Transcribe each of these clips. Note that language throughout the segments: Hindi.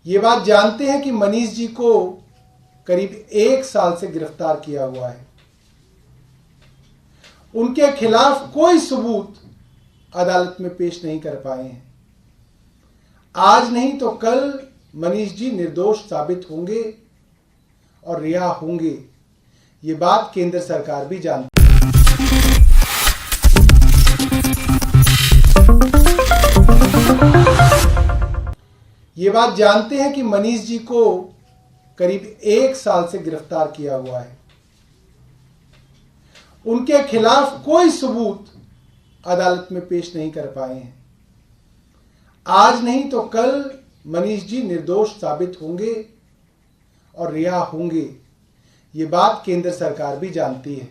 ये बात जानते हैं कि मनीष जी को करीब 1 साल से गिरफ्तार किया हुआ है। उनके खिलाफ कोई सबूत अदालत में पेश नहीं कर पाए हैं। आज नहीं तो कल मनीष जी निर्दोष साबित होंगे और रिहा होंगे। ये बात केंद्र सरकार भी जानती है। ये बात जानते हैं कि मनीष जी को करीब 1 साल से गिरफ्तार किया हुआ है। उनके खिलाफ कोई सबूत अदालत में पेश नहीं कर पाए हैं। आज नहीं तो कल मनीष जी निर्दोष साबित होंगे और रिहा होंगे। ये बात केंद्र सरकार भी जानती है।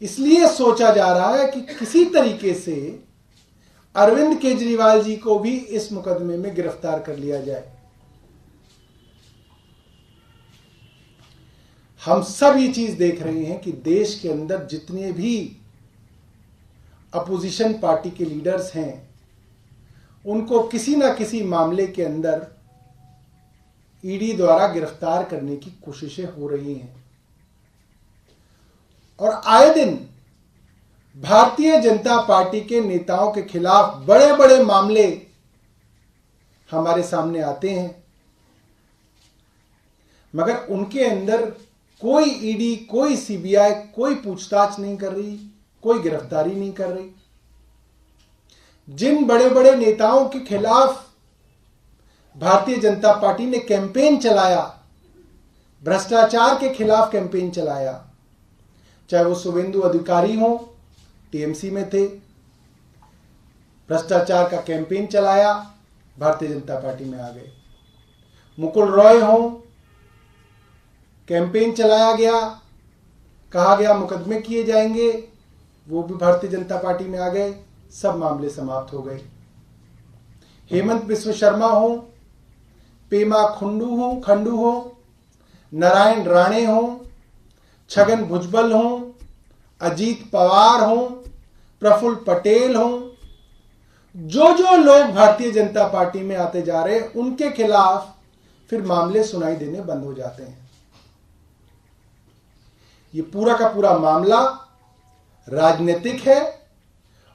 इसलिए सोचा जा रहा है कि किसी तरीके से अरविंद केजरीवाल जी को भी इस मुकदमे में गिरफ्तार कर लिया जाए। हम सब ये चीज देख रहे हैं कि देश के अंदर जितने भी अपोजिशन पार्टी के लीडर्स हैं, उनको किसी ना किसी मामले के अंदर ईडी द्वारा गिरफ्तार करने की कोशिशें हो रही हैं। और आए दिन भारतीय जनता पार्टी के नेताओं के खिलाफ बड़े बड़े मामले हमारे सामने आते हैं, मगर उनके अंदर कोई ईडी, कोई सीबीआई कोई पूछताछ नहीं कर रही, कोई गिरफ्तारी नहीं कर रही। जिन बड़े बड़े नेताओं के खिलाफ भारतीय जनता पार्टी ने कैंपेन चलाया, भ्रष्टाचार के खिलाफ कैंपेन चलाया, चाहे वो शुभेंदु अधिकारी हो, टीएमसी में थे, भ्रष्टाचार का कैंपेन चलाया, भारतीय जनता पार्टी में आ गए। मुकुल रॉय हो, कैंपेन चलाया गया, कहा गया मुकदमे किए जाएंगे, वो भी भारतीय जनता पार्टी में आ गए, सब मामले समाप्त हो गए। हेमंत बिस्व शर्मा हो, पेमा खंडू हो, नारायण राणे हो, छगन भुजबल हो, अजीत पवार हो, प्रफुल्ल पटेल हो, जो लोग भारतीय जनता पार्टी में आते जा रहे हैं, उनके खिलाफ फिर मामले सुनाई देने बंद हो जाते हैं। ये पूरा का पूरा मामला राजनीतिक है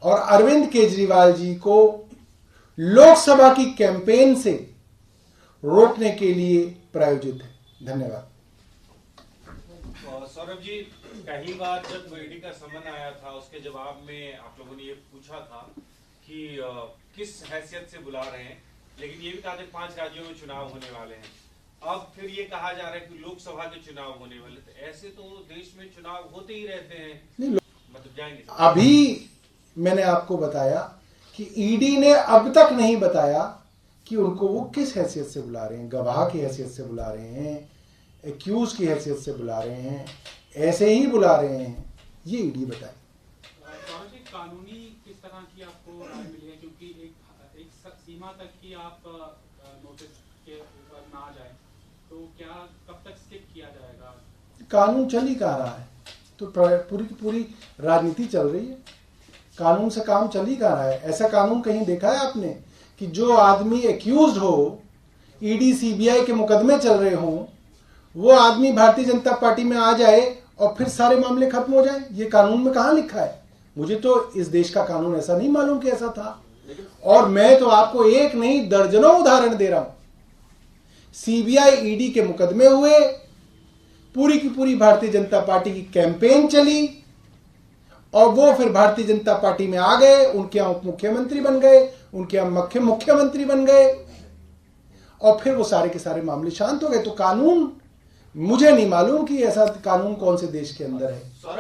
और अरविंद केजरीवाल जी को लोकसभा की कैंपेन से रोकने के लिए प्रायोजित है। धन्यवाद। सौरभ जी, पहली बार जब ईडी का समन आया था, उसके जवाब में आप लोगों ने ये पूछा था कि किस हैसियत से बुला रहे हैं, लेकिन ये भी कहा था 5 राज्यों में चुनाव होने वाले हैं। अब फिर ये कहा जा रहा है कि लोकसभा के चुनाव होने वाले, तो ऐसे तो देश में चुनाव होते ही रहते हैं, मतलब जाएंगे। अभी मैंने आपको बताया कि ईडी ने अब तक नहीं बताया कि उनको वो किस हैसियत से बुला रहे हैं, गवाह की हैसियत से बुला रहे हैं, एक्यूज की हैसियत से बुला रहे हैं, ऐसे ही बुला रहे हैं, ये ईडी बताए। कानूनी किस तरह की आपको राय मिली है, क्योंकि एक सीमा तक ही आप नोटिस के ऊपर ना जाए, तो क्या कब तक स्किप किया जाएगा? कानून चल ही कहाँ रहा है, तो पूरी की पूरी राजनीति चल रही है, कानून से काम चल ही कहाँ रहा है। ऐसा कानून कहीं देखा है आपने कि जो आदमी एक्यूज्ड हो, ईडी सीबीआई के मुकदमे चल रहे हों, वो आदमी भारतीय जनता पार्टी में आ जाए और फिर सारे मामले खत्म हो जाए? ये कानून में कहाँ लिखा है? मुझे तो इस देश का कानून ऐसा नहीं मालूम कि ऐसा था। और मैं तो आपको एक नहीं दर्जनों उदाहरण दे रहा हूं। सीबीआई ईडी के मुकदमे हुए, पूरी की पूरी भारतीय जनता पार्टी की कैंपेन चली और वो फिर भारतीय जनता पार्टी में आ गए, उनके यहां उप मुख्यमंत्री बन गए, उनके यहां मुख्यमंत्री बन गए और फिर वो सारे के सारे मामले शांत हो गए। तो कानून मुझे नहीं मालूम कि ऐसा कानून कौन से देश के अंदर है।